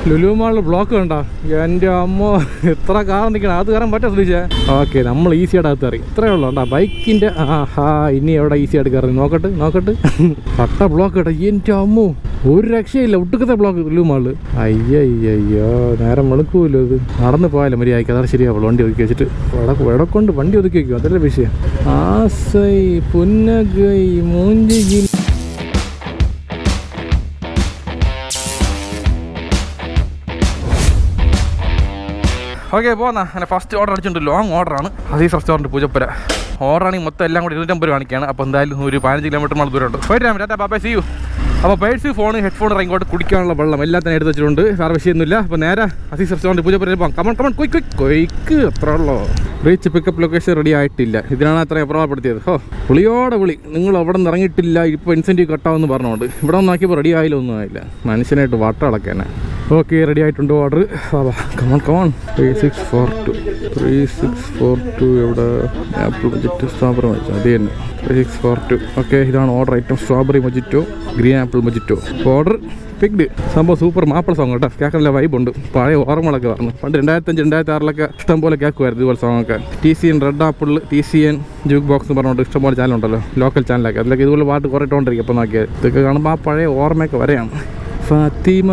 ലുലു മാളിൽ ബ്ലോക്ക് കണ്ടോ? എൻ്റെ അമ്മ എത്ര കാർ നിൽക്കണം, അത് കയറാൻ പറ്റാ ശ്രദ്ധിച്ചേ. ഓക്കെ, നമ്മൾ ഈസിയായിട്ട് അകത്ത് കയറി. ഇത്രയേ ഉള്ളൂ കേട്ടോ ബൈക്കിൻ്റെ. ഇനി എവിടെ ഈസിയായിട്ട് കയറി നോക്കട്ട്. കട്ട ബ്ലോക്ക് കേട്ടോ. എൻ്റെ അമ്മോ, ഒരു രക്ഷയില്ല, ഒട്ടുക്കത്തെ ബ്ലോക്ക് ലുലു മാളിൽ. അയ്യോ, നേരം വെളുക്കൂല്ലോ. ഇത് നടന്ന് പോയാലും മര്യാദയ്ക്ക്, അതാണ് ശരിയാവുള്ളൂ. വണ്ടി ഒതുക്കി വെച്ചിട്ട് ഇവിടെ കൊണ്ട് വണ്ടി ഒതുക്കി വയ്ക്കും, അതല്ലേ വിഷയം. ആസൈ പുന്നഗൈ മൂഞ്ചി. ഓക്കെ, പോന്നാ. അങ്ങനെ ഫസ്റ്റ് ഓർഡർ അടിച്ചിട്ടുണ്ട്. ലോങ് ഓർഡറാണ്. അസീസ് റെസ്റ്റോറൻറ്റ് പൂജപ്പുര. ഓർഡറാണെങ്കിൽ മൊത്തം എല്ലാം കൂടി 250 കാണിക്കുകയാണ്. അപ്പോൾ എന്തായാലും ഒരു 15 കിലോമീറ്റർ നമ്മൾ ദൂരമുണ്ട്. പോയിട്ട് ടാറ്റാ ബൈ, സീ യു. അപ്പോൾ പേഴ്സ്, ഫോൺ, ഹെഡ്ഫോൺ, റെയിൻകോട്ട്, കുടിക്കാനുള്ള വെള്ളം എല്ലാത്തിനും എടുത്ത് വെച്ചിട്ടുണ്ട്. വേറെ വിഷയമൊന്നുമില്ല. അപ്പോൾ നേരെ അസീസ് റെസ്റ്റോറൻറ്റ് പൂജപ്പുര പോകാം. കമൺ ക്വിക്ക് അത്ര ഉള്ളോ. റീച്ച് പിക്കപ്പ് ലൊക്കേഷൻ റെഡി ആയിട്ടില്ല. ഇതിനാണ് അത്രയും അപ്രമപ്പെടുത്തിയത്. പുളിയോടെ വിളി, നിങ്ങൾ അവിടെ നിന്ന് ഇറങ്ങിയിട്ടില്ല, ഇപ്പോൾ ഇൻസെൻറ്റീവ് കട്ടാവെന്ന് പറഞ്ഞുകൊണ്ട്. ഇവിടെ നോക്കിയപ്പോൾ റെഡി ആയില്ല, ഒന്നും ആയില്ല. മനുഷ്യനായിട്ട് വട്ടം അടക്കാനെ. ഓക്കെ, റെഡി ആയിട്ടുണ്ട് ഓർഡർ. കമോൺ 3642 എവിടെ? ആപ്പിൾ മൊജിറ്റോ, സ്ട്രോബെറി മൊജിറ്റോ, അത് തന്നെ 3642. ഓക്കെ, ഇതാണ് order item. Strawberry mojito, green apple mojito. Order picked. സംഭവം സൂപ്പർ മാപ്പിൾ സോങ് കേട്ടോ. കേൾക്കാനുള്ള വൈബുണ്ട്. പഴയ ഓർമ്മകളൊക്കെ പറഞ്ഞു. പണ്ട് 2005, 2006 ഇഷ്ടം പോലെ കേൾക്കുമായിരുന്നു ഇതുപോലെ സോങ്ങൊക്കെ. TCN red apple, TCN juke box എന്ന് പറഞ്ഞുകൊണ്ട് ഇഷ്ടംപോലെ ചാനലുണ്ടല്ലോ, ലോക്കൽ ചാനലൊക്കെ. അതിലൊക്കെ ഇതുപോലെ പാട്ട് കുറേ ഇട്ടുകൊണ്ടിരിക്കും. അപ്പോൾ നോക്കിയാൽ ഇതൊക്കെ കാണുമ്പോൾ ആ പഴയ ഓർമ്മയൊക്കെ വരെയാണ്. ഫാത്തിമ.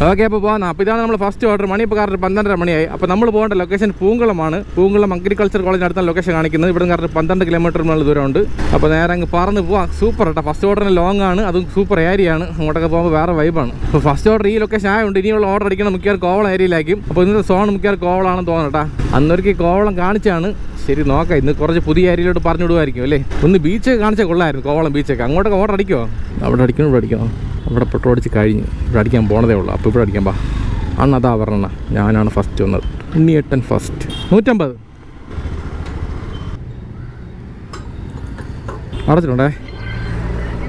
ഓക്കെ, അപ്പോൾ പോകാം. അപ്പോൾ ഇതാണ് നമ്മൾ ഫസ്റ്റ് ഓർഡർ. മണി ഇപ്പോൾ കറക്റ്റ് 12:30 മണിയായി. അപ്പോൾ നമ്മൾ പോകേണ്ട ലൊക്കേഷൻ പൂങ്കുളമാണ്. പൂങ്കുളം അഗ്രികൾച്ചർ കോളേജിനടുത്താണ് ലൊക്കേഷൻ കാണിക്കുന്നത്. ഇവിടെ കറക്റ്റ് 12 കിലോമീറ്റർ മേളിൽ ദൂരമുണ്ട്. അപ്പോൾ നേരെ അങ്ങ് പറന്ന് പോവാം. സൂപ്പർ കേട്ടോ. ഫസ്റ്റ് ഓർഡറിന് ലോങ് ആണ്, അതും സൂപ്പർ ഏരിയ ആണ്. അങ്ങോട്ടൊക്കെ പോകുമ്പോൾ വേറെ വൈബാണ്. അപ്പോൾ ഫസ്റ്റ് ഓർഡർ ഈ ലൊക്കേഷൻ ആയതുകൊണ്ട് ഇനിയുള്ള ഓർഡർ അടിക്കണം മിക്കവാറും കോവളം ഏരിയയിലായിരിക്കും. അപ്പോൾ ഇന്നത്തെ സോൺ മിക്കവാറും കോവളാണെന്ന് തോന്നട്ടാ. അന്നൊരിക്കൽ കോവളം കാണിച്ചാണ്. ശരി, നോക്കാം. ഇന്ന് കുറച്ച് പുതിയ ഏരിയയിലോട്ട് പറഞ്ഞു വിടുമായിരിക്കും അല്ലേ. ഒന്ന് ബീച്ചൊക്കെ കാണിച്ചാൽ കൊള്ളായിരുന്നു, കോവളം ബീച്ചൊക്കെ. അങ്ങോട്ടൊക്കെ ഓർഡർ അടിക്കുമോ? അവിടെ അടിക്കണം, ഇവിടെ അടിക്കണം. അവിടെ പെട്രോൾ അടിച്ച് കഴിഞ്ഞ് ഇവിടെ അടിക്കാൻ പോണതേ ഉള്ളൂ. അപ്പോൾ ഇവിടെ അടിക്കാൻ അതാ പറഞ്ഞ ഞാനാണ് ഫസ്റ്റ് വന്നത്. ഉണ്ണിയേട്ടൻ ഫസ്റ്റ്. 150 അടച്ചിട്ടുണ്ടേ.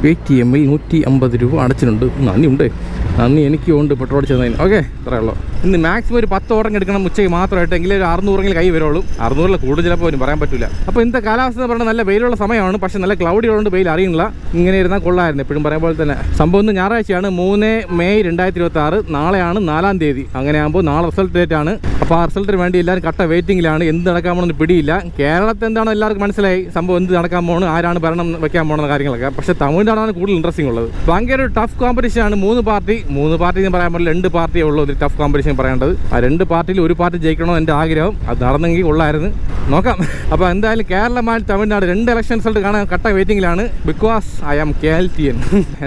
ATM-ൽ 150 രൂപ അടച്ചിട്ടുണ്ട്. നന്ദി എനിക്ക് ഉണ്ട് പെട്രോൾ അടിച്ചതിന്. ഓക്കെ, ഇത്രയേ ഉള്ളൂ. ഇന്ന് മാക്സിമം ഒരു 10 ഓർഡർ എടുക്കണം ഉച്ചയ്ക്ക് മാത്രമായിട്ട്. എങ്കിലും ഒരു 600 കൈ വരുള്ളൂ. 600 കൂടുതൽ ചിലപ്പോൾ വരും, പറയാൻ പറ്റില്ല. അപ്പോൾ ഇന്നത്തെ കാലാവസ്ഥ എന്ന് പറഞ്ഞാൽ നല്ല വെയിലുള്ള സമയമാണ്. പക്ഷേ നല്ല ക്ലൗഡി ഉള്ളതുകൊണ്ട് വെയിൽ അറിയുന്നില്ല. ഇങ്ങനെ ഇരുന്നാൽ കൊള്ളായിരുന്നു. എപ്പോഴും പറയാൻ പോലെ തന്നെ. സംഭവം ഇന്ന് ഞായറാഴ്ചയാണ്, 3 മെയ് 2026. നാളെയാണ് 4-ാം തീയതി. അങ്ങനെയാകുമ്പോൾ നാളെ റിസൾട്ട് ഡേറ്റ് ആണ്. അപ്പോൾ ആ റിസൾട്ടിന് വേണ്ടി എല്ലാവരും കട്ട വെയിറ്റിംഗിലാണ്. എന്ത് നടക്കാൻ പോകുന്നത് പിടിയില്ല. കേരളത്തിൽ എന്താണോ എല്ലാവർക്കും മനസ്സിലായി സംഭവം, എന്ത് നടക്കാൻ പോകുന്നത്, ആരാണ് ഭരണം വെക്കാൻ പോകുന്ന കാര്യങ്ങളൊക്കെ. പക്ഷേ തമിഴ്നാടാണ് കൂടുതൽ ഇൻട്രസ്റ്റിംഗ് ഉള്ളത്. ഭയങ്കര ഒരു ടഫ് കോമ്പറ്റീഷൻ ആണ്. 3 പാർട്ടി എന്ന് പറയാൻ പറ്റില്ല, 2 പാർട്ടിയേ ഉള്ളൂ ഒരു ടഫ് കോമ്പറ്റീഷൻ പറയേണ്ടത്. ആ 2 പാർട്ടിയിൽ ഒരു പാർട്ടി ജയിക്കണമെന്ന് എൻ്റെ ആഗ്രഹം. അത് നടന്നെങ്കിൽ കൊള്ളായിരുന്നു. നോക്കാം. അപ്പോൾ എന്തായാലും കേരളമായി തമിഴ്നാട് 2 ഇലക്ഷൻ റിസൾട്ട് കാണാൻ കട്ട വെയിറ്റിംഗിലാണ്. Because I am KLTN.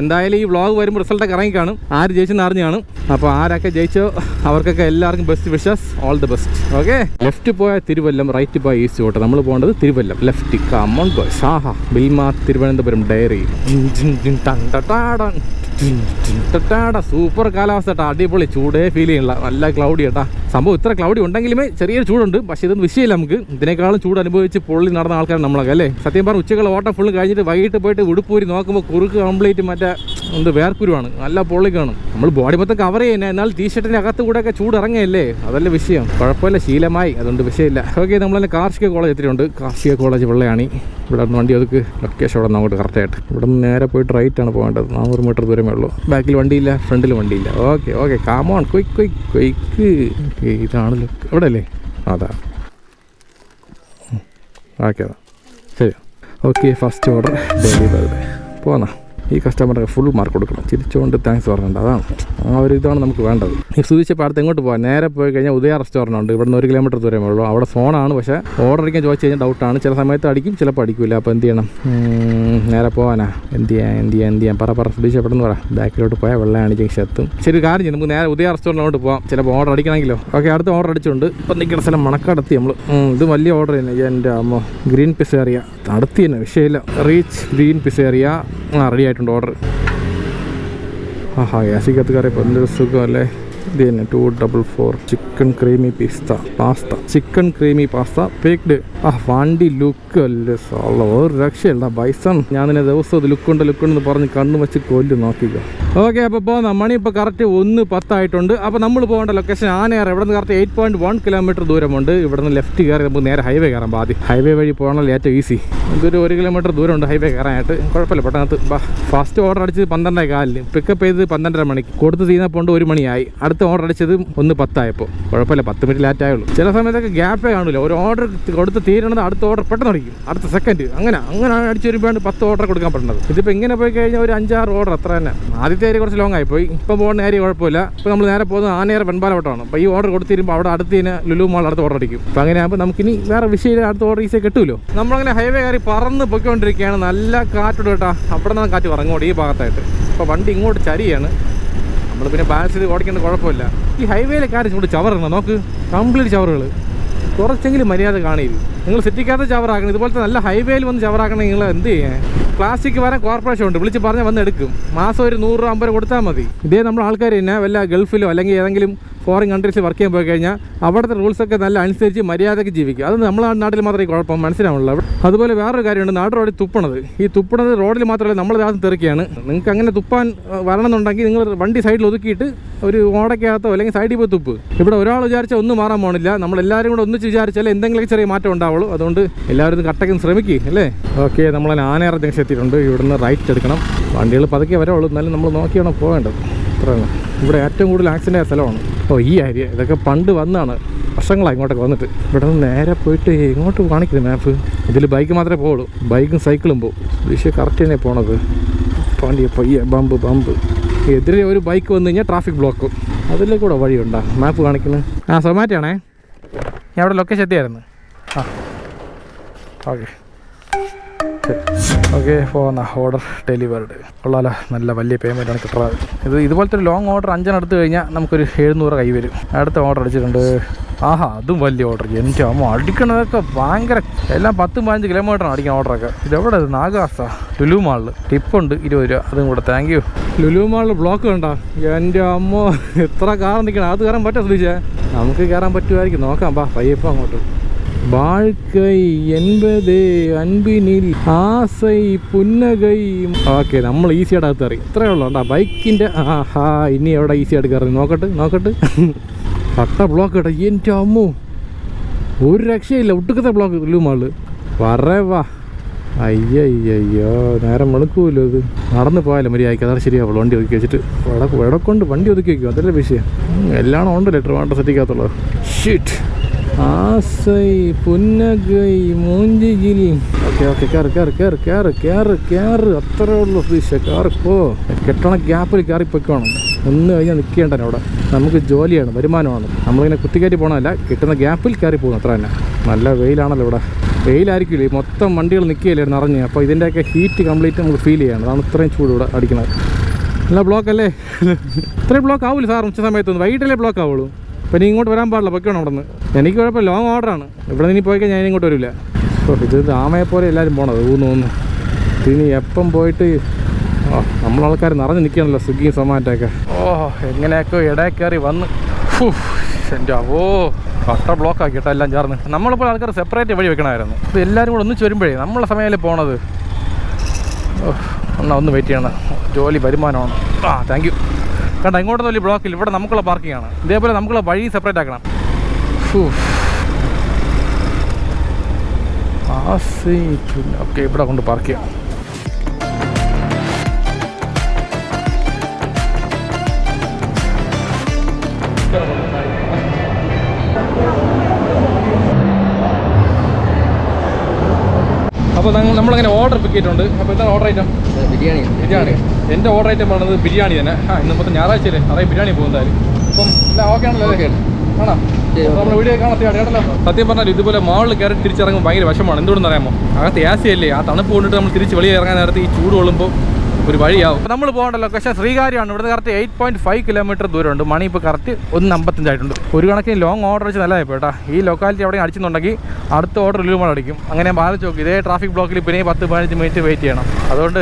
എന്തായാലും ഈ വ്ളോഗ് വരുമ്പോൾ റിസൾട്ടൊക്കെ ഇറങ്ങി കാണും. ആര് ജയിച്ചെന്ന് അറിഞ്ഞു കാണും. അപ്പോൾ ആരൊക്കെ ജയിച്ചോ അവർക്കൊക്കെ എല്ലാവർക്കും best wishes, all the best. Okay, left പോയ തിരുവല്ലം, റൈറ്റ് പോയ ഈസ്റ്റ് കോട്ട. നമ്മൾ പോകേണ്ടത് തിരുവല്ലം. Left come on boys. ബിൽമ തിരുവനന്തപുരം ഡയറി. സൂപ്പർ കാലാവസ്ഥ കേട്ടോ. അടിപൊളി. ചൂടേ ഫീൽ ചെയ്യണില്ല. നല്ല ക്ലൗഡി കേട്ടാ. സംഭവം ഇത്ര ക്ലൗഡി ഉണ്ടെങ്കിലുമേ ചെറിയൊരു ചൂടുണ്ട്. പക്ഷേ ഇതൊന്നും വിഷയമില്ല. നമുക്ക് ഇതിനേക്കാളും ചൂട് അനുഭവിച്ച് പൊള്ളി നടന്ന ആൾക്കാർ നമ്മളൊക്കെ അല്ലേ. സത്യം പറഞ്ഞ ഉച്ചകൾ ഓട്ടം ഫുള്ള് കഴിഞ്ഞിട്ട് വൈകിട്ട് പോയിട്ട് ഉടുപ്പൂരി നോക്കുമ്പോൾ കുറുക്ക് കംപ്ലീറ്റ് മറ്റേ വേർക്കുരുവാണ്. നല്ല പൊള്ളിക്കാണ്. നമ്മൾ ബോഡി മൊത്തം കവർ ചെയ്യുന്നത്. എന്നാൽ ടീഷർട്ടിൻ്റെ അകത്ത് കൂടെ ഒക്കെ ചൂട് ഇറങ്ങിയല്ലേ. അതല്ല വിഷയം. കുഴപ്പമില്ല, ശീലമായി. അതുകൊണ്ട് വിഷയമില്ല. ഓക്കെ, നമ്മളെന്നെ കാർഷിക കോളേജ് എത്തിയിട്ടുണ്ട്. കാർഷിക കോളേജ് വെള്ളയാണി. ഇവിടെ നിന്ന് വണ്ടി ഒതുക്ക്. ലൊക്കേഷൻ അവിടെ നിന്ന് അങ്ങോട്ട് കറക്റ്റായിട്ട്. ഇവിടെ നിന്ന് നേരെ പോയിട്ട് റൈറ്റാണ് പോകേണ്ടത്. 400 മീറ്റർ ദൂരമേ ഉള്ളൂ. ബാക്കിൽ വണ്ടിയില്ല, ഫ്രണ്ടിൽ വണ്ടിയില്ല. Okay come on quick. ഇതാണല്ലോ ഇവിടെ അല്ലേ. അതാ ഓക്കെ, അതാ ശരി. Okay, first order delivery. പോന്നാ. ഈ കസ്റ്റമർക്ക് ഫുൾ മാർക്ക് കൊടുക്കണം. ചിരിച്ചുകൊണ്ട് താങ്ക്സ് പറഞ്ഞിട്ടുണ്ട്. അതാണ് ആ ഒരു ഇതാണ് നമുക്ക് വേണ്ടത്. ഈ സൂചിച്ചപ്പോൾ അടുത്ത് എങ്ങോട്ട് പോകാം? നേരെ പോയി കഴിഞ്ഞാൽ ഉദയ റെസ്റ്റോറൻറ്റ് ഉണ്ട്. ഇവിടെ നിന്ന് 1 കിലോമീറ്റർ ദൂരമേ ഉള്ളൂ. അവിടെ ഫോണാണ്. പക്ഷേ ഓർഡർ അടിക്കാൻ ചോദിച്ചു കഴിഞ്ഞാൽ ഡൗട്ടാണ്. ചില സമയത്ത് അടിക്കും, ചിലപ്പോൾ അടിക്കില്ല. അപ്പോൾ എന്ത് ചെയ്യണം? നേരെ പോകാനാ? എന്ത് ചെയ്യാൻ പറ സൂചിച്ചപ്പെടുന്നു പറ. ബാക്കിലോട്ട് പോയാൽ വെള്ളയാണ് ജംഗ്ഷൻ എത്തും. ശരി, കാര്യം ചെയ്യും. നമുക്ക് നേരെ ഉദയ റെസ്റ്റോറൻറ്റിലോട്ട് പോകാം. ചിലപ്പോൾ ഓർഡർ അടിക്കണമെങ്കിലോ. ഓക്കെ, അടുത്ത ഓർഡർ അടിച്ചുകൊണ്ട് ഇപ്പം നിൽക്കുന്ന സ്ഥലം മണക്കടത്തി. നമ്മൾ ഇത് വലിയ ഓർഡർ തന്നെ. എൻ്റെ അമ്മ ഗ്രീൻ പിസേറിയ നടത്തി തന്നെ വിഷയമില്ല. റീച്ച് ഗ്രീൻ പിസേറിയ റെഡി ആയിട്ടുണ്ട് ഓർഡർ. ഗ്യാസിക്കകത്ത് കയറിയപ്പോൾ എന്തൊരു സുഖം അല്ലേ. ഇത് തന്നെ 244 chicken creamy chicken creamy pasta baked. വണ്ടി ലുക്ക് അല്ലേ സാള, ഒരു രക്ഷയല്ല ബൈസൺ. ഞാൻ തന്നെ ദിവസം ഇത് ലുക്കുണ്ടെന്ന് പറഞ്ഞ് കണ്ണു വെച്ച് കൊല്ലു നോക്കിക്ക. ഓക്കെ, അപ്പോൾ പോകാം. മണി ഇപ്പോൾ കറക്റ്റ് 1:10 ആയിട്ടുണ്ട്. അപ്പോൾ നമ്മൾ പോകേണ്ട ലൊക്കേഷൻ ആനയാർ. ഇവിടെ നിന്ന് കറക്റ്റ് 8.1 കിലോമീറ്റർ ദൂരമുണ്ട്. ഇവിടെ നിന്ന് ലെഫ്റ്റ് കയറി നമുക്ക് നേരെ ഹൈവേ കയറാം. ആദ്യം ഹൈവേ വഴി പോകണമല്ലോ ഏറ്റവും ഈസി. ഇതൊരു 1 കിലോമീറ്റർ ദൂരമുണ്ട് ഹൈവേ കയറാനായിട്ട്. കുഴപ്പമില്ല, പെട്ടെന്ന് ഫസ്റ്റ് ഓർഡർ അടിച്ചത് 12:15, പിക്കപ്പ് ചെയ്ത് 12:30 മണിക്ക്, കൊടുത്ത് തീർന്നപ്പോൾ 1 മണിയായി. അടുത്ത ഓർഡർ അടിച്ചത് 1:10 ആയപ്പോൾ. കുഴപ്പമില്ല, 10 മിനിറ്റ് ലേറ്റ് ആയുള്ളൂ. ചില സമയത്തൊക്കെ ഗ്യാപ്പേ കാണില്ല. ഒരു ഓർഡർ കൊടുത്ത് തീരണത് അടുത്ത ഓർഡർ പെട്ടെന്ന് അടിക്കും, അടുത്ത സെക്കൻഡ്. അങ്ങനെ അടിച്ച് വരുമ്പോഴാണ് 10 ഓർഡർ കൊടുക്കാൻ പറ്റുന്നത്. ഇതിപ്പോൾ ഇങ്ങനെ പോയി കഴിഞ്ഞാൽ ഒരു 5-6 ഓർഡർ അത്ര തന്നെ. ആദ്യത്തെ ഏരിയ കുറച്ച് ലോങ് ആയിപ്പോയി. ഇപ്പം പോകുന്ന ഏരിയ കുഴപ്പമില്ല. ഇപ്പോൾ നമ്മൾ നേരെ പോകുന്നത് ആനയാർ വെൺപാലവട്ടമാണ്. അപ്പോൾ ഈ ഓർഡർ കൊടുത്തിരുമ്പോൾ അവിടെ അടുത്ത് തന്നെ ലുലു മാൾ അടുത്ത ഓർഡർ അടിക്കും. അപ്പോൾ അങ്ങനെ ആകുമ്പോൾ നമുക്കിനി വേറെ വിഷയമില്ല, അടുത്ത ഓർഡർ ഈസിയായി കിട്ടുമല്ലോ. നമ്മളങ്ങനെ ഹൈവേ കയറി പറന്ന് പൊയ്ക്കൊണ്ടിരിക്കുകയാണ്. നല്ല കാറ്റോട് കേട്ടോ. അവിടെ നിന്ന് കാറ്റ് ഇറങ്ങോട്ട് ഈ ഭാഗത്തായിട്ട്. അപ്പോൾ വണ്ടി ഇങ്ങോട്ട് ചരിയാണ്. നമ്മൾ പിന്നെ ബാലൻസ് ചെയ്ത് ഓടിക്കേണ്ട കുഴപ്പമില്ല. ഈ ഹൈവേയിലെ കാര്യം കൊണ്ട് ചവറുണ്ട്. നോക്ക്, കംപ്ലീറ്റ് ചവറുകൾ. കുറച്ചെങ്കിലും മര്യാദ കാണില്ല. നിങ്ങൾ സിറ്റിക്കകത്ത് ചവറാക്കണം. ഇതുപോലത്തെ നല്ല ഹൈവേയിൽ വന്ന് ചവറാക്കണമെങ്കിൽ നിങ്ങൾ എന്ത് ചെയ്യാൻ? പ്ലാസ്റ്റിക് വരാൻ കോർപ്പറേഷൻ ഉണ്ട്, വിളിച്ച് പറഞ്ഞാൽ വന്ന് എടുക്കും. മാസം ഒരു 100-50 രൂപ കൊടുത്താൽ മതി. ഇതേ നമ്മൾ ആൾക്കാർ തന്നെ വല്ല ഗൾഫിലോ അല്ലെങ്കിൽ ഏതെങ്കിലും ഫോറിൻ കൺട്രീസിൽ വർക്ക് ചെയ്യാൻ പോയി കഴിഞ്ഞാൽ അവിടുത്തെ റൂൾസൊക്കെ നല്ല അനുസരിച്ച് മര്യാദയ്ക്ക് ജീവിക്കും. അത് നമ്മളെ നാട്ടിൽ മാത്രമേ കുഴപ്പം മനസ്സിലാവുള്ളൂ. അതുപോലെ വേറൊരു കാര്യമുണ്ട്, നാട് റോഡിൽ തുപ്പണത്. ഈ തുപ്പണത് റോഡിൽ മാത്രമല്ല നമ്മൾ ദേഹത്ത് തെറിക്കുകയാണ്. നിങ്ങൾക്ക് അങ്ങനെ തുപ്പാൻ വരണമെന്നുണ്ടെങ്കിൽ നിങ്ങൾ വണ്ടി സൈഡിൽ ഒതുക്കിയിട്ട് ഒരു ഓടയ്ക്കകത്തോ അല്ലെങ്കിൽ സൈഡിൽ പോയി തുപ്പ്. ഇവിടെ ഒരാൾ വിചാരിച്ചാൽ ഒന്നും മാറാൻ പോകണില്ല. നമ്മളെല്ലാവരും കൂടെ ഒന്നിച്ച് വിചാരിച്ചാൽ എന്തെങ്കിലും ചെറിയ മാറ്റം ഉണ്ടാവുള്ളൂ. അതുകൊണ്ട് എല്ലാവരും കറക്റ്റാക്കി ശ്രമിക്കുക അല്ലേ. ഓക്കെ, നമ്മൾ ആനയാർ ജംഗ്ഷൻ എത്തിയിട്ടുണ്ട്. ഇവിടുന്ന് റൈറ്റ് എടുക്കണം. വണ്ടികൾ പതുക്കെ വരവുള്ളൂ, എന്നാലും നമ്മൾ നോക്കിയാണ് പോകേണ്ടത്. അത്രയാണ്. ഇവിടെ ഏറ്റവും കൂടുതൽ ആക്സിഡൻ്റ് ആയ സ്ഥലമാണ്. ഈ ഏരിയ ഇതൊക്കെ പണ്ട് വന്നാണ്, വർഷങ്ങളായി ഇങ്ങോട്ടൊക്കെ വന്നിട്ട്. ഇവിടെ നിന്ന് നേരെ പോയിട്ട് ഇങ്ങോട്ട് കാണിക്കുന്നത് മാപ്പ്. ഇതിൽ ബൈക്ക് മാത്രമേ പോകുള്ളൂ, ബൈക്കും സൈക്കിളും പോകും. ദിശ കറക്റ്റ് തന്നെ പോണത്. പയ്യെ ബമ്പ് എതിരെ ഒരു ബൈക്ക് വന്നു കഴിഞ്ഞാൽ ട്രാഫിക് ബ്ലോക്ക്. അതിലേ കൂടെ വഴിയുണ്ടോ മാപ്പ് കാണിക്കുന്നത്? സൊമാറ്റോ ആണേ. ഞാൻ അവിടെ ലൊക്കേഷൻ എത്തിയായിരുന്നു. ഓക്കെ പോകുന്ന ഓർഡർ ഡെലിവേർഡ്. കൊള്ളാലോ, നല്ല വലിയ പേയ്മെൻറ്റാണ് കിട്ടുന്നത്. ഇതുപോലത്തെ ഒരു ലോങ് ഓർഡർ 5 എടുത്തു കഴിഞ്ഞാൽ നമുക്കൊരു 700 കൈ വരും. അടുത്ത ഓർഡർ അടിച്ചിട്ടുണ്ട്. അതും വലിയ ഓർഡർ. എൻ്റെ അമ്മ അടിക്കണതൊക്കെ ഭയങ്കര, എല്ലാം 10-15 കിലോമീറ്ററാണ് അടിക്കുന്ന ഓർഡറൊക്കെ. ഇതെവിടെ? നാഗാസ ലുലു മാളിൽ. ടിപ്പുണ്ട് 20 രൂപ, അതും കൂടെ. Thank you. ലുലു മാളിൽ ബ്ലോക്ക് കണ്ടോ? എൻ്റെ അമ്മ, എത്ര കാർ നിൽക്കണം. അത് കയറാൻ പറ്റുമോ ശ്രദ്ധിച്ചേ? നമുക്ക് കയറാൻ പറ്റുമായിരിക്കും, നോക്കാം. പയ്യപ്പം അങ്ങോട്ട്. வாழ்க்கை என்பது അൻപിനിൽ ആസൈ പുന്നകൈ. ഓക്കെ, നമ്മൾ ഈസിയായിട്ട് അകത്ത് കയറി. ഇത്രയേ ഉള്ളൂ കേട്ടോ ബൈക്കിൻ്റെ. ഇനി എവിടെ ഈസിയായിട്ട് കയറി നോക്കട്ട്. കട്ട ബ്ലോക്ക് കേട്ടോ. എൻ്റെ അമ്മോ, ഒരു രക്ഷയില്ല. ഒട്ടുക്കത്തെ ബ്ലോക്ക് ലുലു മാളിൽ. വരവാ. അയ്യോ, നേരം വെളുക്കൂല്ലോ. ഇത് നടന്ന് പോയാലോ മര്യാദയ്ക്ക്. അതാണ് ശരിയാവുള്ളൂ. വണ്ടി ഒതുക്കി വെച്ചിട്ട് ഇവിടെ കൊണ്ട് വണ്ടി ഒതുക്കി വയ്ക്കും. അതല്ലേ വിഷയം. എല്ലാം ഉണ്ടല്ലോ ട്രിവാൻഡ്രം സിറ്റിക്കകത്തുള്ളത്. ഷിറ്റ്. ആസൈ പുന്നകൈ മൂഞ്ചിയിൽ. ഓക്കെ കയറ്. അത്രേ ഉള്ളൂ ഫീഷ. കയറിപ്പോ. കെട്ടണ ഗ്യാപ്പിൽ കയറിപ്പോയിക്കോണം. ഒന്ന് കഴിഞ്ഞാൽ നിൽക്കേണ്ട അവിടെ. നമുക്ക് ജോലിയാണ്, വരുമാനമാണ്. നമ്മളിങ്ങനെ കുത്തിക്കയറ്റി പോകണമല്ല, കിട്ടുന്ന ഗ്യാപ്പിൽ കയറി പോകുന്നു, അത്ര തന്നെ. നല്ല വെയിലാണല്ലോ ഇവിടെ. വെയിലായിരിക്കില്ലേ, മൊത്തം വണ്ടികൾ നിൽക്കുകയല്ലേ നിറഞ്ഞ്. അപ്പോൾ ഇതിൻ്റെയൊക്കെ ഹീറ്റ് കംപ്ലീറ്റ് നമുക്ക് ഫീൽ ചെയ്യണം. അതാണ് ഇത്രയും ചൂട് ഇവിടെ അടിക്കുന്നത്. നല്ല ബ്ലോക്ക് അല്ലേ? ഇത്രയും ബ്ലോക്ക് ആവില്ല സാർ ഉച്ച സമയത്തൊന്നും. വൈകിട്ടല്ലേ ബ്ലോക്ക് ആവുള്ളൂ. അപ്പോൾ ഇനി ഇങ്ങോട്ട് വരാൻ പാടില്ല, പൊയ്ക്കണം അവിടെ നിന്ന്. എനിക്ക് കുഴപ്പമില്ല, ലോങ് ഓർഡറാണ്. ഇവിടെ നിന്ന് പോയി കഴിഞ്ഞാൽ ഞാൻ ഇങ്ങോട്ട് വരില്ല. ഇത് ആമയെപ്പോലെ എല്ലാവരും പോണത്. ഊന്ന് ഇനി എപ്പം പോയിട്ട് നമ്മളാൾക്കാർ നിറഞ്ഞ് നിൽക്കുകയാണല്ലോ, സ്വിഗ്ഗിയും സൊമാറ്റോ. എങ്ങനെയൊക്കെ ഇടയിൽ കയറി വന്ന് എൻ്റെ കട്ട ബ്ലോക്ക് ആക്കി കേട്ടോ എല്ലാം ചേർന്ന്. നമ്മളിപ്പോൾ ആൾക്കാർ സെപ്പറേറ്റ് വഴി വെക്കണമായിരുന്നു. ഇത് എല്ലാവരും കൂടെ ഒന്നിച്ച് വരുമ്പോഴേ നമ്മളെ സമയമല്ലേ പോണത്. ഒന്ന് വെയിറ്റ് ചെയ്യണം, ജോലി വരുമാനമാണ്. Thank you. കണ്ട ഇങ്ങോട്ടൊന്നും വലിയ ബ്ലോക്കില്ല. ഇവിടെ നമുക്കുള്ള പാർക്കിംഗ് ആണ്. ഇതേപോലെ നമുക്കുള്ള വഴി സെപ്പറേറ്റ് ആക്കണം. ഓക്കെ, ഇവിടെ കൊണ്ട് പാർക്ക് ചെയ്യാം. അപ്പോൾ നമ്മളങ്ങനെ ഓർഡർ പിക്ക് ചെയ്തിട്ടുണ്ട്. അപ്പോൾ എന്താണ് ഓർഡർ ഐറ്റം? ബിരിയാണി. എൻ്റെ ഓർഡർ ഐറ്റം പറയുന്നത് ബിരിയാണി തന്നെ. ഇന്നിപ്പോൾ ഞായറാഴ്ചയല്ലേ, അറിയാം ബിരിയാണി പോകുന്നതായാലും. അപ്പം എല്ലാം ഓക്കെ ആണല്ലോ? ആണോ? നമ്മുടെ വീഡിയോ കാണാൻ കേട്ടല്ലോ. സത്യം പറഞ്ഞാൽ ഇതുപോലെ മാളിൽ കയറി തിരിച്ചിറങ്ങുമ്പോൾ ഭയങ്കര വിഷമമാണ്. എന്തുകൊണ്ടെന്ന് അറിയാമോ? അകത്ത് AC അല്ലേ, ആ തണുപ്പ് കൊണ്ടിട്ട് നമ്മൾ തിരിച്ച് വെളിയിൽ ഇറങ്ങാൻ നേരത്തെ ഈ ചൂട് കൊള്ളുമ്പോൾ ഒരു വഴിയാവും. അപ്പോൾ നമ്മൾ പോകേണ്ട ലൊക്കേഷൻ ശ്രീകാര്യമാണ്. ഇവിടുന്ന് കറക്റ്റ് 8.5 കിലോമീറ്റർ ദൂരമുണ്ട്. മണി ഇപ്പോൾ കറക്റ്റ് 1:55 ആയിട്ടുണ്ട്. ഒരു കണക്കിന് ലോങ് ഓർഡർ വെച്ച് നല്ലതായിപ്പോൾ കേട്ടോ. ഈ ലൊക്കാലിറ്റി അവിടെ അടിച്ചെന്നുണ്ടെങ്കിൽ അടുത്ത ഓർഡർ ലുലുമാൾ അടിക്കും. അങ്ങനെ ബാധിച്ച് നോക്കി. ഇതേ ട്രാഫിക് ബ്ലോക്കിൽ പിന്നെ 10-15 മിനിറ്റ് വെയിറ്റ് ചെയ്യണം. അതുകൊണ്ട്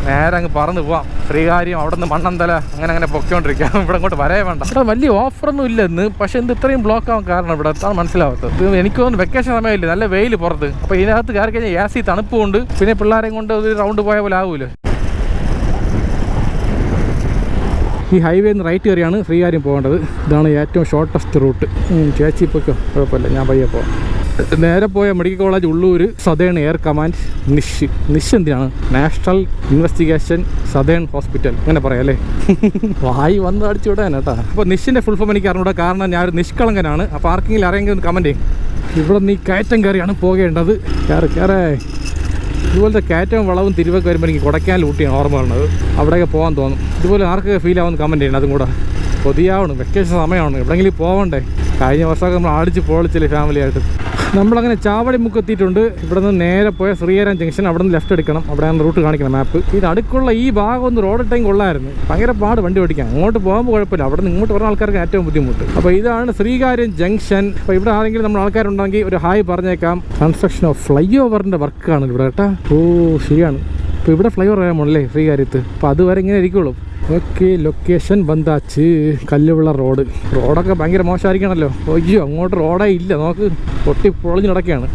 നേരെ അങ്ങ് പറന്ന് പോവാം. ശ്രീകാര്യം അവിടെ നിന്ന് മണ്ണന്തല അങ്ങനെ പൊയ്ക്കൊണ്ടിരിക്കാം. ഇവിടെ അങ്ങോട്ട് വരേ വേണ്ട. ഇവിടെ വലിയ ഓഫറൊന്നും ഇല്ല ഇന്ന്. പക്ഷേ എന്ത് ഇത്രയും ബ്ലോക്ക് ആവാൻ കാരണം ഇവിടെ എത്താൻ മനസ്സിലാവാത്തത്. ഇത് എനിക്ക് തോന്നുന്നു വെക്കേഷൻ സമയമില്ല, നല്ല വെയിൽ പുറത്ത്. അപ്പോൾ ഇതിനകത്ത് കയറി കഴിഞ്ഞാൽ AC തണുപ്പ് കൊണ്ട് പിന്നെ പിള്ളേരെയും കൊണ്ട് ഒരു റൗണ്ട് പോയ പോലെ ആവൂല്ലോ. ഈ ഹൈവേ നിന്ന് റൈറ്റ് കയറിയാണ് ശ്രീകാര്യം പോകേണ്ടത്. ഇതാണ് ഏറ്റവും ഷോർട്ടസ്റ്റ് റൂട്ട്. ചേച്ചി പോയിക്കോ, കുഴപ്പമില്ല, ഞാൻ പയ്യെ പോവാം. നേരെ പോയ medical college Ulloor, southern air command, NISH എന്തിനാണ് നാഷണൽ ഇൻവെസ്റ്റിഗേഷൻ സദേൺ ഹോസ്പിറ്റൽ അങ്ങനെ പറയാം അല്ലേ. വായി വന്ന് അടിച്ചു വിടാൻ കേട്ടോ. അപ്പോൾ നിഷിൻ്റെ ഫുൾ ഫോം എനിക്ക് അറിഞ്ഞൂടാ, കാരണം ഞാൻ ഒരു നിഷ്കളങ്കനാണ്. അപ്പോൾ ആർക്കെങ്കിലും അറിയെങ്കിലും കമൻറ്റ് ചെയ്യും. ഇവിടെ നീ കയറ്റം കയറിയാണ് പോകേണ്ടത്. കയറേ ഇതുപോലത്തെ കയറ്റവും വളവും തിരുവൊക്കെ വരുമ്പോൾ എനിക്ക് കൊടയ്ക്കാൽ ഊട്ടിയാണ് ഓർമ്മ വരുന്നത്. അവിടെയൊക്കെ പോകാൻ തോന്നും. ഇതുപോലെ ആർക്കൊക്കെ ഫീൽ ആവുമെന്ന് കമൻറ്റ് ചെയ്യണം. അതും കൂടെ കൊതിയാവണം, വെക്കേഷൻ സമയമാണ്, എവിടെയെങ്കിലും പോവണ്ടേ. കഴിഞ്ഞ വർഷമൊക്കെ നമ്മൾ അടിച്ച് പൊളിച്ചില്ലേ ഫാമിലിയായിട്ട്. നമ്മളങ്ങനെ ചാവടിമുക്ക് എത്തിയിട്ടുണ്ട്. ഇവിടെ നിന്ന് നേരെ പോയ ശ്രീകാര്യം ജംഗ്ഷൻ, അവിടെ നിന്ന് ലെഫ്റ്റ് എടുക്കണം. അവിടെയാണ് റൂട്ട് കാണിക്കണം മാപ്പ്. ഇത് അടുക്കുള്ള ഈ ഭാഗം ഒന്ന് റോഡ് ഇട്ടെങ്കിൽ കൊള്ളായിരുന്നു. ഭയങ്കര പാട് വണ്ടി ഓടിക്കാൻ. അങ്ങോട്ട് പോകുമ്പോൾ കുഴപ്പമില്ല, അവിടെ നിന്ന് ഇങ്ങോട്ട് വരുന്ന ആൾക്കാർക്ക് ഏറ്റവും ബുദ്ധിമുട്ട്. അപ്പോൾ ഇതാണ് ശ്രീകാര്യം ജംഗ്ഷൻ. അപ്പോൾ ഇവിടെ ആരെങ്കിലും നമ്മൾ ആൾക്കാരുണ്ടെങ്കിൽ ഒരു ഹായ് പറഞ്ഞേക്കാം. കൺസ്ട്രക്ഷൻ ഓഫ് ഫ്ലൈ ഓവറിൻ്റെ വർക്കാണ് ഇവിടെ കേട്ടോ. ഓ ശരിയാണ്, ഇപ്പോൾ ഇവിടെ ഫ്ലൈ ഓവർ ആകാമല്ലേ ശ്രീകാര്യത്ത്. അപ്പോൾ അതുവരെ ഇങ്ങനെ ഇരിക്കുള്ളൂ. ഓക്കെ, ലൊക്കേഷൻ ബന്ധാച്ച്, കല്ലുവിള റോഡൊക്കെ ഭയങ്കര മോശമായിരിക്കണമല്ലോ. അയ്യോ, അങ്ങോട്ട് റോഡേ ഇല്ല, നോക്ക് പൊട്ടി പൊളിഞ്ഞ് നടക്കുകയാണ്.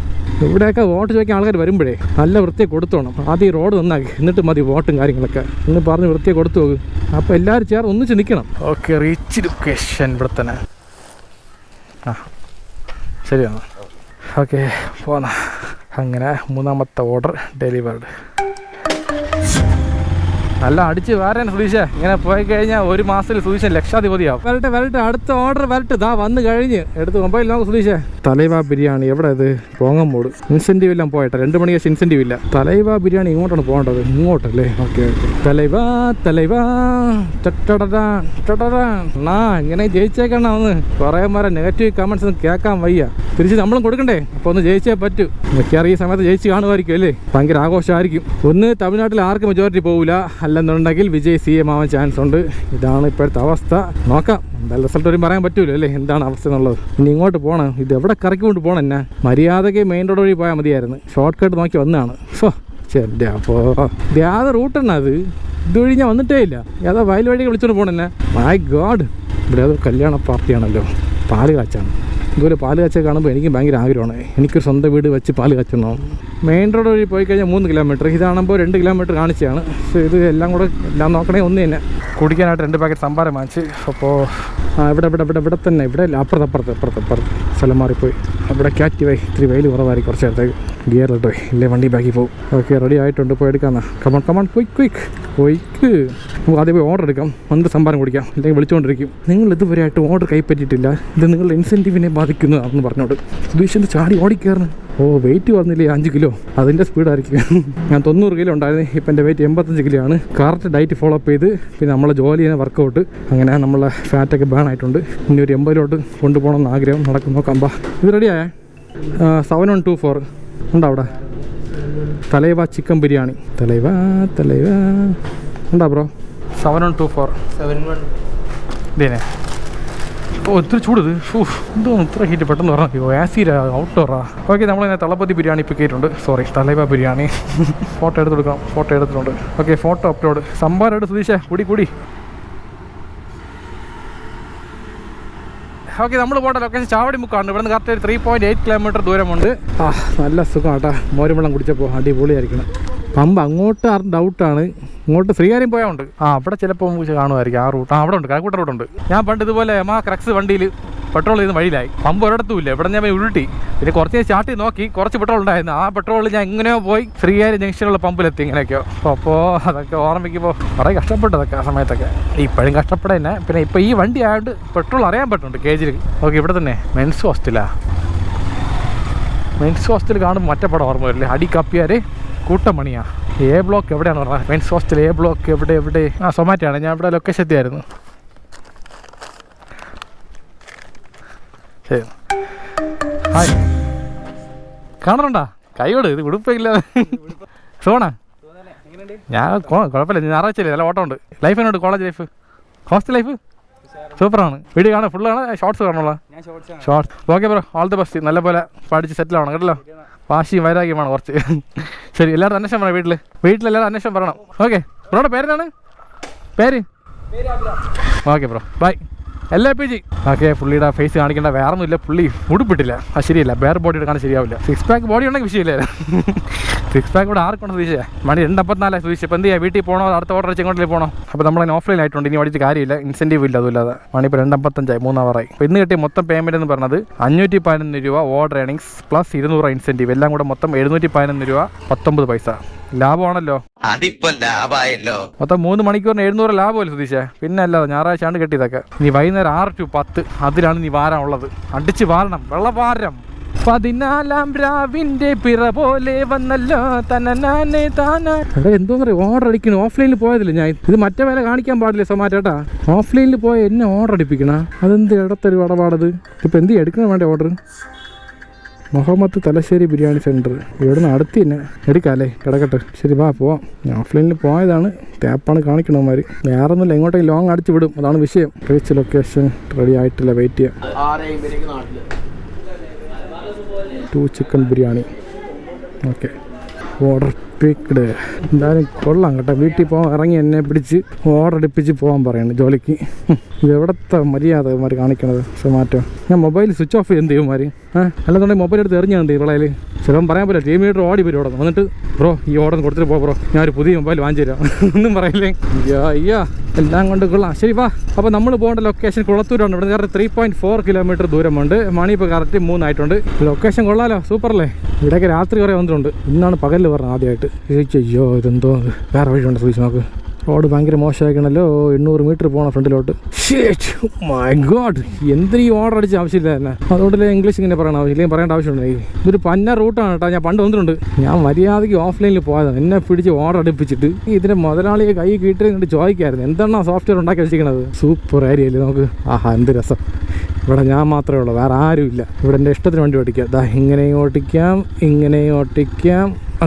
ഇവിടെയൊക്കെ വോട്ട് ചോദിക്കാൻ ആൾക്കാർ വരുമ്പോഴേ നല്ല വൃത്തിയെ കൊടുത്തോണം. ആദ്യം ഈ റോഡ് നന്നാക്കി, എന്നിട്ട് മതി വോട്ടും കാര്യങ്ങളൊക്കെ എന്ന് പറഞ്ഞ് വൃത്തിയെ കൊടുത്തു പോകും. അപ്പോൾ എല്ലാവരും ചേർന്ന് ഒന്നിച്ച് നിൽക്കണം. ഓക്കെ, റീച്ച് ലൊക്കേഷൻ ഇവിടെ തന്നെ. ശരിയാണ്. ഓക്കെ, പോന്ന അങ്ങനെ 3ാമത്തെ ഓർഡർ ഡെലിവേർഡ്. നല്ല അടിച്ച് വരാൻ സുധീഷേ. ഇങ്ങനെ പോയി കഴിഞ്ഞാൽ ഒരു മാസത്തിൽ സുധീഷൻ ലക്ഷാധിപതിയാവും. വരട്ടെ, അടുത്ത ഓർഡർ വരട്ടെ. ദാ വന്ന് കഴിഞ്ഞ് എടുത്ത് മൊബൈൽ നോക്ക് സുധീഷേ. തലൈവ ബിരിയാണി എവിടെ? ഇത് പോങ്ങമ്പോട്. ഇൻസെൻറ്റീവ് എല്ലാം പോയിട്ടെ, 2 മണിക്ക് ശേഷം ഇൻസെൻറ്റീവ് ഇല്ല. തലൈവ ബിരിയാണി ഇങ്ങോട്ടാണ് പോകേണ്ടത്, ഇങ്ങോട്ടല്ലേ. ഓക്കെ, തലൈവ ഇങ്ങനെ ജയിച്ചേക്കണ. ഒന്ന് കുറേ മാരെ നെഗറ്റീവ് കമൻസ് ഒന്നും കേൾക്കാൻ വയ്യ. തിരിച്ച് നമ്മളും കൊടുക്കണ്ടേ. അപ്പോൾ ഒന്ന് ജയിച്ചേ പറ്റൂ. മിക്കവാറും ഈ സമയത്ത് ജയിച്ച് കാണുമായിരിക്കും അല്ലേ. ഭയങ്കര ആഘോഷമായിരിക്കും. ഒന്ന് തമിഴ്നാട്ടിൽ ആർക്കും മെജോറിറ്റി പോകില്ല, അല്ലെന്നുണ്ടെങ്കിൽ വിജയ് CM ആവാൻ ചാൻസ് ഉണ്ട്. ഇതാണ് ഇപ്പോഴത്തെ അവസ്ഥ. നോക്കാം, എന്തായാലും റിസൾട്ട് വരും പറയാൻ പറ്റൂല്ലോ അല്ലേ എന്താണ് അവസ്ഥ എന്നുള്ളത്. ഇനി ഇങ്ങോട്ട് പോകണം. ഇത് എവിടെ കറക്കി കൊണ്ട് പോകണം എന്നാ? മര്യാദയ്ക്ക് മെയിൻ റോഡ് വഴി പോയാൽ മതിയായിരുന്നു. ഷോർട്ട് കട്ട് നോക്കി വന്നതാണ്. ശരി, അപ്പോൾ ഇത് യാതൊരു റൂട്ടെണ്ണ അത്? ഇതുവഴി ഞാൻ വന്നിട്ടേ ഇല്ല. ഏതാ വയൽ വഴി വിളിച്ചോണ്ട് പോകണെന്നെ. മൈ ഗോഡ്, ഇവിടെ ഏതോ കല്യാണ പാർട്ടിയാണല്ലോ. പാല് കാച്ചാണ്. ഇതുപോലെ പാല് കാച്ച കാണുമ്പോൾ എനിക്ക് ഭയങ്കര ആഗ്രഹമാണ്. എനിക്കൊരു സ്വന്തം വീട് വെച്ച് പാല് കാച്ചണം. മെയിൻ റോഡ് വഴി പോയി കഴിഞ്ഞാൽ 3 കിലോമീറ്റർ, ഇതാകുമ്പോൾ 2 കിലോമീറ്റർ കാണിച്ചാണ്. പക്ഷേ ഇത് എല്ലാം കൂടെ എല്ലാം നോക്കണേ ഒന്ന് തന്നെ. കുടിക്കാനായിട്ട് 2 പാക്കറ്റ് സംഭാരം വാങ്ങിച്ച്. അപ്പോൾ ഇവിടെ തന്നെ, ഇവിടെ അപ്പുറത്ത് സ്ഥലം മാറിപ്പോയി. അവിടെ ക്യാറ്റ് വൈ ഇത്തിരി വെയിൽ കുറവായിരിക്കും കുറച്ച് നേരത്തേക്ക്. ഗിയറിലിട്ട് പോയി, ഇല്ലേ വണ്ടി ബാക്കി പോകും. ഓക്കെ, റെഡി ആയിട്ടുണ്ട്, പോയി എടുക്കാമെന്നാ. Come on quick. നമുക്ക് ആദ്യം പോയി ഓർഡർ എടുക്കാം, വന്നിട്ട് സംഭാരം കുടിക്കാം, അല്ലെങ്കിൽ വിളിച്ചുകൊണ്ടിരിക്കും. നിങ്ങൾ ഇതുവരെയായിട്ട് ഓർഡർ കൈപ്പറ്റിയിട്ടില്ല, ഇത് നിങ്ങളുടെ ഇൻസെൻറ്റീവിനെ ബാധിക്കുന്നതാണെന്ന് പറഞ്ഞോട്ട് സുധീഷിൻ്റെ ചാടി ഓടിക്കയറുന്നു. ഓ, വെയിറ്റ് വന്നില്ലേ 5 കിലോ, അതിൻ്റെ സ്പീഡായിരിക്കും. ഞാൻ 90 കിലോ ഉണ്ടായിരുന്നു, ഇപ്പം എൻ്റെ വെയിറ്റ് 85 കിലോ ആണ്. കറക്റ്റ് ഡയറ്റ് ഫോളോ അപ്പ് ചെയ്ത് പിന്നെ നമ്മളെ ജോലി ചെയ്യുന്ന വർക്കൗട്ട്, അങ്ങനെ നമ്മളെ ഫാറ്റൊക്കെ ബേൺ ആയിട്ടുണ്ട്. ഇനി ഒരു 80 കൊണ്ടുപോകണമെന്ന് ആഗ്രഹം നടക്കും. നോക്കാം, ബാ. ഇത് റെഡിയായേ? 7124 ഉണ്ടോ അവിടെ? തലൈവ ചിക്കൻ ബിരിയാണി. തലൈവ ഉണ്ടോ ബ്രോ? 7124 ഇതേനെ. ഓ, ഇത്ര ചൂടത്. എന്തോ ഇത്ര ഹീറ്റ് പെട്ടെന്ന് പറഞ്ഞോ. ആസിഡാ ഔട്ട്ഡോറാ. ഓക്കെ, നമ്മളിങ്ങനെ തളപ്പതി ബിരിയാണി ഇപ്പോൾ കയറ്റിട്ടുണ്ട്. സോറി, തലൈവ ബിരിയാണി. ഫോട്ടോ എടുത്തെടുക്കാം. ഫോട്ടോ എടുത്തിട്ടുണ്ട്. Okay, photo upload. സംഭാരം എടുത്ത് സുധീഷേ, കൂടി. ഓക്കെ, നമ്മൾ പോകേണ്ട ലൊക്കേഷൻ ചാവടിമുക്കാണ്. ഇവിടെ നിന്ന് കറക്റ്റ് ഒരു 3.8 കിലോമീറ്റർ ദൂരമുണ്ട്. നല്ല സുഖം കേട്ടോ. മോരും വെള്ളം കുടിച്ചപ്പോൾ അടിപൊളിയായിരിക്കണം. പമ്പ് അങ്ങോട്ട് ഡൗട്ടാണ്. ഇങ്ങോട്ട് ശ്രീകാര്യം പോയാൽ ഉണ്ട്. അവിടെ ചിലപ്പോൾ കാണുമായിരിക്കും ആ റൂട്ട്. അവിടെ ഉണ്ട്, കാക്കൂട്ട റൂട്ടുണ്ട്. ഞാൻ പണ്ട് ഇതുപോലെ ക്രക്സ് വണ്ടിയിൽ പെട്രോൾ ചെയ്ത് വഴിയിലായി. പമ്പ് ഒരിടത്തും ഇല്ല. ഇവിടെ ഞാൻ ഉരുട്ടി. പിന്നെ കുറച്ച് സ്റ്റാർട്ട് ചെയ്ത് നോക്കി, കുറച്ച് പെട്രോൾ ഉണ്ടായിരുന്നു. ആ പെട്രോളിൽ ഞാൻ എങ്ങനെയോ പോയി ശ്രീകാര്യം ജംഗ്ഷനിലുള്ള പമ്പിലെത്തി. ഇങ്ങനെയൊക്കെയോ. അപ്പോൾ അതൊക്കെ ഓർമ്മിക്കുമ്പോൾ കുറേ കഷ്ടപ്പെട്ടതൊക്കെ ആ സമയത്തൊക്കെ. ഇപ്പോഴും കഷ്ടപ്പെടന്നെ. പിന്നെ ഇപ്പോൾ ഈ വണ്ടി ആയതുകൊണ്ട് പെട്രോൾ അറിയാൻ പറ്റുന്നുണ്ട് കേജിൽ. ഓക്കെ, ഇവിടെ തന്നെ മെൻസ് ഹോസ്റ്റൽ കാണുമ്പോൾ മറ്റേ പടം ഓർമ്മ വരില്ലേ? അടി കാപ്പിയാർ കൂട്ടമണിയാ. എ ബ്ലോക്ക് എവിടെയാണ് പറഞ്ഞത്? മെൻസ് ഹോസ്റ്റൽ എ ബ്ലോക്ക് എവിടെ? സൊമാറ്റോയാണ്. ഞാൻ ഇവിടെ ലൊക്കേഷൻ എത്തിയായിരുന്നു. ശരി, ഹായ്. കാണുന്നുണ്ടാ? കൈയോട് ഇത് ഉടുപ്പില്ലാതെ സോണാ. ഞാൻ കുഴപ്പമില്ല, ഞായറാഴ്ചയില്ലേ, നല്ല ഓട്ടം ഉണ്ട്. ലൈഫ് എന്നോട് കോളേജ് ലൈഫ്, ഹോസ്റ്റൽ ലൈഫ് സൂപ്പറാണ്. വീഡിയോ കാണാൻ ഫുള്ളാണ്, ഷോർട്സ് കാണുള്ള shorts. Okay bro, all the best. നല്ലപോലെ പഠിച്ച് സെറ്റിൽ ആവണം കേട്ടല്ലോ. വാശിയും വൈരാഗ്യമാണ് കുറച്ച്. ശരി, എല്ലാവരും അന്വേഷണം പറയണം. വീട്ടിലെല്ലാവരും അന്വേഷണം പറയണം. ഓക്കെ. ബ്രോയുടെ പേരെന്താണ്? പേര്? Okay bro, bye. LPG. Okay, പുള്ളിയുടെ ഫേസ് കാണിക്കേണ്ട വേറെ ഒന്നുമില്ല. പുള്ളി ഉടുപ്പിട്ടില്ല, അത് ശരിയല്ല. ബേർ ബോഡി എടുക്കാൻ ശരിയാവില്ല. 6 പാക്ക് ബോഡി ഉണ്ടെങ്കിൽ വിഷയമില്ല. 6 പാക്ക് കൂടെ ആർക്കൊണ്ട് സുതീഷേ? മണി 2:54 സുതീഷ്. ഇപ്പോൾ എന്ത് ചെയ്യാം? വീട്ടിൽ പോകണോ? അടുത്ത ഓർഡർ വെച്ച് എങ്ങോട്ടേക്ക് പോകണോ? അപ്പോൾ നമ്മളതിന് ഓഫ്ലൈൻ ആയിട്ടുണ്ട്. ഇനി ഓടിച്ച് കാര്യമില്ല, ഇൻസെൻറ്റീവ് ഇല്ല. അതുമില്ലാതെ മണി ഇപ്പോൾ 2:55, 3 ഹവറായി. അപ്പോൾ ഇന്ന് കിട്ടിയ മൊത്തം പേയ്മെൻറ്റ് എന്ന് പറഞ്ഞത് 511 രൂപ ഓർഡർ ഏണിങ്സ് പ്ലസ് 200 ഇൻസെൻറ്റീവ്, എല്ലാം കൂടെ മൊത്തം 711 രൂപ 19 പൈസ. ലാഭമാണല്ലോ, അതിപ്പോ ലാഭമായല്ലോ. മൊത്തം 3 മണിക്കൂറിന് 700 ലാഭമല്ലേ സുതീഷേ? പിന്നെ അല്ലാതെ ഞായറാഴ്ച ആണ് കിട്ടിയതൊക്കെ. ഇനി വൈകുന്നേരം 6 to 10 അതിലാണ് നീ വാരാനുള്ളത്. അടിച്ച് വാരണം, വെള്ളവാരം. 14-ാം രാവിന്റെ പിറ പോലെ വന്നല്ലോ തനനാനെ താനാ. എടാ എന്തോന്ന് പറയാ, ഓർഡർ അടിക്കണം. ഓഫ്ലൈനിൽ പോയതില്ല ഞാൻ. ഇത് മറ്റേ വില കാണിക്കാൻ പാടില്ല സൊമാറ്റോട്ടാ. ഓഫ്ലൈനിൽ പോയ എന്നെ ഓർഡർ അടിപ്പിക്കണ, അതെന്ത് ഇടത്തൊരു ഇടപാടത്? ഇപ്പം എന്ത് എടുക്കണം വേണ്ട ഓർഡർ? മുഹമ്മദ് തലശ്ശേരി ബിരിയാണി സെൻറ്റർ. ഇവിടുന്ന് അടുത്ത് തന്നെ എടുക്കാമല്ലേ? കിടക്കട്ടെ, ശരി വാ പോവാം. ഞാൻ ഓഫ്ലൈനിൽ പോയതാണ്, ടാപ്പാണ് കാണിക്കണമാർ. വേറെ ഒന്നുമില്ല, എങ്ങോട്ടേക്ക് ലോങ് അടിച്ചു വിടും, അതാണ് വിഷയം. റീച്ച് ലൊക്കേഷൻ റെഡി ആയിട്ടില്ല, വെയിറ്റ് ചെയ്യാം. 2 chicken biryani. Okay, order picked. എന്തായാലും കൊള്ളാം കേട്ടോ. വീട്ടിൽ പോകാൻ ഇറങ്ങി എന്നെ പിടിച്ച് ഓർഡർ അടുപ്പിച്ച് പോകാൻ പറയുന്നത് ജോലിക്ക്. ഇത് എവിടത്തെ മര്യാദ ഇവന്മാർ കാണിക്കണത്? സൊമാറ്റോ. ഞാൻ മൊബൈൽ സ്വിച്ച് ഓഫ് ചെയ്യുന്ന ഇവന്മാർ. അല്ലാന്നുണ്ടെങ്കിൽ മൊബൈൽ എടുത്ത് എറിഞ്ഞാണ്ട് ഇവളയിൽ. ചിലപ്പം പറയാൻ പറ്റില്ല, ടീം ലീഡർ ഓടി വരും അവിടെ വന്നിട്ട്, ബ്രോ ഈ ഓർഡർ കൊടുത്തിട്ട് പോ ബ്രോ, ഞാനൊരു പുതിയ മൊബൈൽ വാങ്ങിച്ചു തരാം ഒന്നും പറയില്ലേ. അയ്യാ എല്ലാം കൊണ്ട് കൊള്ളാം. ശരി വാ. അപ്പോൾ നമ്മൾ പോകേണ്ട ലൊക്കേഷൻ കുളത്തൂരാണ്. ഇവിടെ കറക്റ്റ് 3.4 കിലോമീറ്റർ ദൂരമുണ്ട്. മണി ഇപ്പോൾ കറക്റ്റ് 3 ആയിട്ടുണ്ട്. ലൊക്കേഷൻ കൊള്ളാലോ, സൂപ്പറല്ലേ? ഇവിടെയൊക്കെ രാത്രി കുറേ വന്നിട്ടുണ്ട്. ഇന്നാണ് പകലിൽ പറഞ്ഞത് ആദ്യമായിട്ട്. അയ്യോ ഇതെന്തോ വേറെ വഴിയുണ്ട് സൂചിച്ച് നോക്ക്. റോഡ് ഭയങ്കര മോശമാക്കണല്ലോ. 800 മീറ്റർ പോകണം ഫ്രണ്ടിലോട്ട്. മൈ ഗോഡ്, എന്തിനീ ഓർഡർ അടിച്ച ആവശ്യമില്ല തന്നെ. അതുകൊണ്ടല്ലേ ഇംഗ്ലീഷ് ഇങ്ങനെ പറയണം, ഇല്ലെങ്കിൽ പറയേണ്ട ആവശ്യമുണ്ട്. ഇതൊരു പന്ന റൂട്ടാണ് കേട്ടോ. ഞാൻ പണ്ട് വന്നിട്ടുണ്ട്. ഞാൻ മര്യാദയ്ക്ക് ഓഫ്ലൈനിൽ പോയതാണ്. എന്നെ പിടിച്ച് ഓർഡർ അടുപ്പിച്ചിട്ട് ഇതിൻ്റെ മുതലാളിയെ കൈ കിട്ടി എന്നിട്ട് ചോദിക്കായിരുന്നു, എന്താണ് സോഫ്റ്റ്വെയർ ഉണ്ടാക്കി വെച്ചിരിക്കണത്? സൂപ്പർ ഏരിയല്ലേ നമുക്ക്. ആഹാ എന്ത് രസം. ഇവിടെ ഞാൻ മാത്രമേ ഉള്ളൂ, വേറെ ആരുമില്ല. ഇവിടെ എൻ്റെ ഇഷ്ടത്തിന് വണ്ടി ഓടിക്കാം. ദാ ഇങ്ങനെയും ഓട്ടിക്കാം, ഇങ്ങനെയും ഓട്ടിക്കാം.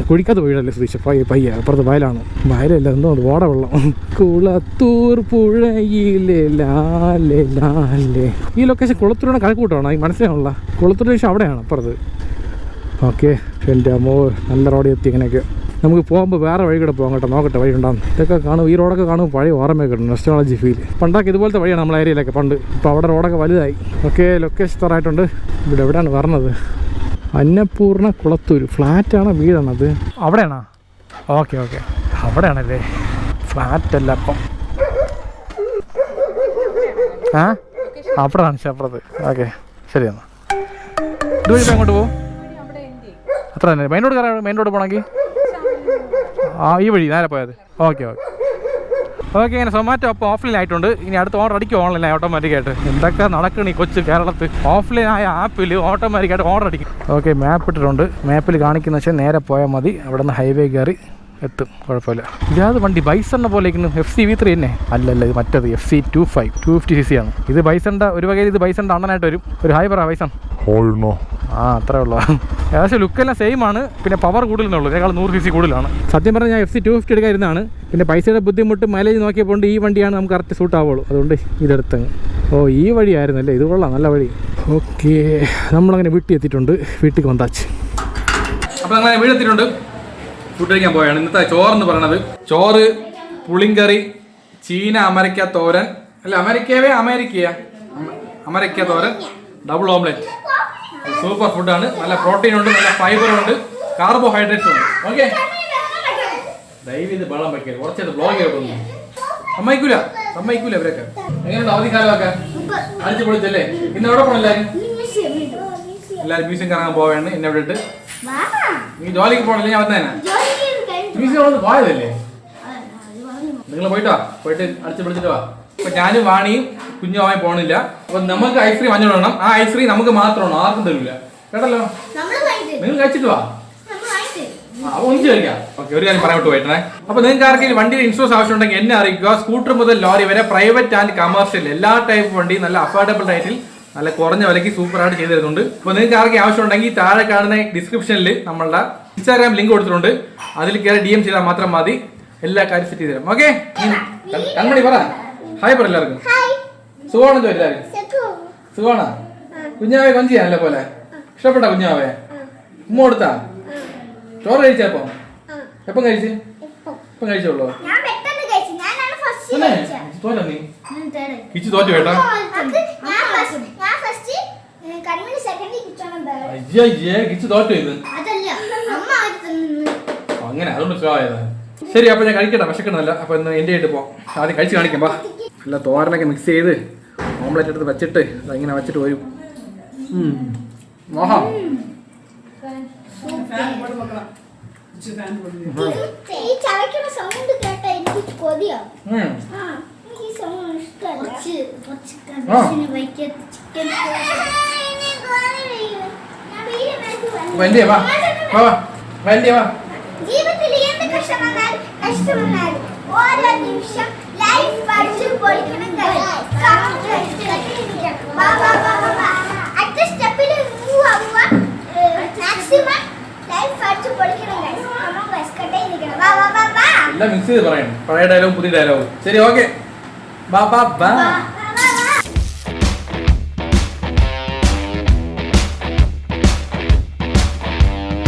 കുഴിക്കാത്ത വീടല്ലേ സുതീഷ്? പയ്യ അപ്പുറത്ത് വയലാണ്. വയലല്ല, എന്തോ ഓട വെള്ളം. കുളത്തൂർ പുഴയിലെ ലാലേ ലാലേ. ഈ ലൊക്കേഷൻ കുളത്തൂരാണ് കണക്കൂട്ടാണ്, ഈ മനസ്സിലാണല്ലോ. കുളത്തൂർ ശേഷം അവിടെയാണ് അപ്പുറത്ത്. ഓക്കെ, എൻ്റെ അമ്മോ നല്ല റോഡിൽ എത്തി. ഇങ്ങനെയൊക്കെ നമുക്ക് പോകുമ്പോൾ വേറെ വഴി കൂടെ പോകാം കേട്ടോ. നോക്കട്ടെ വഴി ഉണ്ടാകും. ഇതൊക്കെ കാണും, ഈ റോഡൊക്കെ കാണുമ്പോൾ പഴയ ഓർമ്മയൊക്കെ കിട്ടും, നെസ്റ്റോളജി ഫീൽ. പണ്ടൊക്കെ ഇതുപോലത്തെ വഴിയാണ് നമ്മളെ ഏരിയയിലൊക്കെ പണ്ട്. ഇപ്പോൾ അവിടെ റോഡൊക്കെ വലുതായി. ഓക്കെ, ലൊക്കേഷൻ തറായിട്ടുണ്ട്. ഇവിടെ എവിടെയാണ് പറഞ്ഞത്? അന്നപൂർണ്ണ കുളത്തൂർ. ഫ്ലാറ്റാണോ വീടാണത്? അവിടെയാണോ? Okay okay, അവിടെയാണല്ലേ. ഫ്ലാറ്റല്ല അപ്പം. അപ്പുറമാണ് അപ്പുറത്ത്. ഓക്കെ ശരി എന്നാൽ. ഇതുവഴി ഇപ്പോൾ എങ്ങോട്ട് പോകും? അത്ര തന്നെ മെയിൻ റോഡ് കയറാം. മെയിൻ റോഡ് പോകണമെങ്കിൽ ഈ വഴി നേരെ പോയത്. Okay okay okay. ഇങ്ങനെ സൊമാറ്റോ അപ്പോൾ ഓഫ്ലൈൻ ആയിട്ടുണ്ട്. ഇനി അടുത്ത ഓർഡർ അടിക്കും ഓൺലൈനായി ഓട്ടോമാറ്റിക്കായിട്ട്. എന്തൊക്കെ നടക്കണം ഈ കൊച്ചു കേരളത്തിൽ. ഓഫ്ലൈൻ ആയ ആപ്പിൽ ഓട്ടോമാറ്റിക്കായിട്ട് ഓർഡർ അടിക്കും. ഓക്കെ, മാപ്പ് ഇട്ടിട്ടുണ്ട്. മാപ്പിൽ കാണിക്കുന്ന വെച്ചാൽ നേരെ പോയാൽ മതി. അവിടെ നിന്ന് ഹൈവേ കയറി എത്തും, കുഴപ്പമില്ല. ഇല്ലാതെ വണ്ടി ബൈസണിനെ പോലെ ഇരിക്കുന്നു. FC V3 തന്നെ അല്ലല്ല, ഇത് മറ്റത് FC25 250cc ആണ്. ഇത് ബൈസണിൻ്റെ ഒരു വകയിൽ ഇത് ബൈസണിൻ്റെ അണ്ണനായിട്ട് വരും. ഒരു ഹായ് പറ ബൈസൺ. അത്രേ ഉള്ളൂ. ഏകദേശം ലുക്കെല്ലാം സെയിം ആണ്. പിന്നെ പവർ കൂടുതലെന്നുള്ളൂ, ഇതിനേക്കാൾ 100cc കൂടുതലാണ്. സത്യം പറഞ്ഞാൽ ഞാൻ FC 250 എടുക്കാതിരുന്നതാണ്. പിന്നെ പൈസയുടെ ബുദ്ധിമുട്ട് മൈലേജ് നോക്കിയപ്പോൾ ഈ വണ്ടിയാണ് നമുക്ക് കറക്റ്റ് സൂട്ട് ആവുള്ളൂ. അതുകൊണ്ട് ഇതെടുത്തങ്ങ്. ഈ വഴിയായിരുന്നല്ലേ, ഇത് കൊള്ളാം, നല്ല വഴി. ഓക്കെ, നമ്മളങ്ങനെ വീട്ടിൽ എത്തിയിട്ടുണ്ട്. വീട്ടിൽ വന്നാച്ച്. അപ്പോൾ നമ്മളങ്ങനെ വീടെത്തിയിട്ടുണ്ട്. ഫുഡ് കഴിക്കാൻ പോയാണ്. ഇന്നത്തെ ചോറെന്ന് പറയണത് ചോറ്, പുളിങ്കറി, ചീന അമരക്ക തോരൻ, അല്ല അമരക്കയേ അമരക്ക തോരൻ, ഡബിൾ ഓംലെറ്റ്. സൂപ്പർ ഫുഡാണ്. നല്ല പ്രോട്ടീൻ ഉണ്ട്, നല്ല ഫൈബർ ഉണ്ട്, കാർബോഹൈഡ്രേറ്റ്സ് ഉണ്ട്. ഓക്കെ, ദയവ് ഇത് വെള്ളം വയ്ക്കരുത്, കുറച്ചത് ബ്ലോഗ് ചെയ്തൊന്നും സമ്മതിക്കൂല ഇവരൊക്കെ. എങ്ങനെയുണ്ട് അവധിക്കാലമൊക്കെ? അടിച്ചു പൊളിച്ചല്ലേ? ഇന്ന് എവിടെ പോകണം എല്ലാവരും മ്യൂസിയം കറങ്ങാൻ പോവാണ്. എന്നെ ഇവിടെ ഇട്ട് നീ ജോലിക്ക് പോകണല്ലേ? ഞാൻ വന്നേനാ മ്യൂസിയം പോയതല്ലേ? നിങ്ങൾ പോയിട്ട് അടിച്ചു പൊളിച്ചിട്ട് വാ. അപ്പൊ ഞാനും വാണിയും കുഞ്ഞുമായി പോണില്ല. അപ്പൊ നമുക്ക് ഐസ്ക്രീം വാങ്ങിക്കണം. ആ ഐസ്ക്രീം നമുക്ക് മാത്രമാണ്, ആർക്കും തരില്ല കേട്ടല്ലോ. നിങ്ങൾ കഴിച്ചിട്ട് വാ. ഒന്നിച്ച് കഴിക്കാം. ഓക്കെ, ഒരു കാര്യം പറയാൻ വിട്ടു പോയിട്ടേ. അപ്പൊ നിങ്ങൾക്ക് ആർക്കെങ്കിലും വണ്ടിയുടെ ഇൻഷുറൻസ് ആവശ്യമുണ്ടെങ്കിൽ എന്നെ അറിയിക്കുക. സ്കൂട്ടർ മുതൽ ലോറി വരെ പ്രൈവറ്റ് ആൻഡ് കമേഴ്ഷ്യൽ എല്ലാ ടൈപ്പ് വണ്ടി നല്ല അഫോർഡബിൾ റേറ്റിൽ നല്ല കുറഞ്ഞ വിലയ്ക്ക് സൂപ്പറായിട്ട് ചെയ്തു തരുന്നുണ്ട്. അപ്പോൾ നിങ്ങൾക്ക് ആർക്കും ആവശ്യമുണ്ടെങ്കിൽ താഴെ കാണുന്ന ഡിസ്ക്രിപ്ഷനിൽ നമ്മളുടെ ഇൻസ്റ്റാഗ്രാം ലിങ്ക് കൊടുത്തിട്ടുണ്ട്. അതിൽ കയറി DM ചെയ്താൽ മാത്രം മതി, എല്ലാ കാര്യം സെറ്റ് ചെയ്ത് തരാം. ഓക്കെ, കൺമണി പറ ഹായ് പറ എല്ലാവർക്കും. സുഖമാണെന്ന് എല്ലാവരും? സുഖമാണോ? കുഞ്ഞാവെ കൊഞ്ചിയാണല്ലേ പോലെ ഇഷ്ടപ്പെട്ട കുഞ്ഞാവേ? ഉമ്മ കൊടുത്താ? ചോറ് കഴിച്ചപ്പം എപ്പം കഴിച്ച്? ഇപ്പം കഴിച്ചോളൂ. തോറ്റാ നീ കിച്ചു തോറ്റു കേട്ടോ. അയ്യേ കിച്ചു തോറ്റു ഇത്. അങ്ങനെ അതുകൊണ്ട് സ്ലോ ആയതാ. ശരി അപ്പൊ ഞാൻ കഴിക്കട്ടെ, വിശക്കണമല്ല. അപ്പൊ ഇന്ന് എൻ്റെ ആയിട്ട് പോ. ആദ്യം കഴിച്ച് കാണിക്കാം. വാ, നല്ല തോരനൊക്കെ മിക്സ് ചെയ്ത് ഓംലെറ്റ് എടുത്ത് വെച്ചിട്ട് ഇങ്ങനെ വെച്ചിട്ട് വരും. മോഹം ജീവിതത്തിൽ എന്ത് കഷ്ടം വന്നാലും ഓരോ നിമിഷം ലൈഫ് പഠിച്ചു പൊളിക്കണം. അടുത്ത സ്റ്റെപ്പിൽ മാക്സിമം ലൈഫ് പഠിച്ചു പൊളിക്കണം. എല്ലാം മിക്സ് ചെയ്ത് പറയണം. പഴയ ഡയലോഗും പുതിയ ഡയലോഗും. ശരി, ഓക്കെ, ബൈ.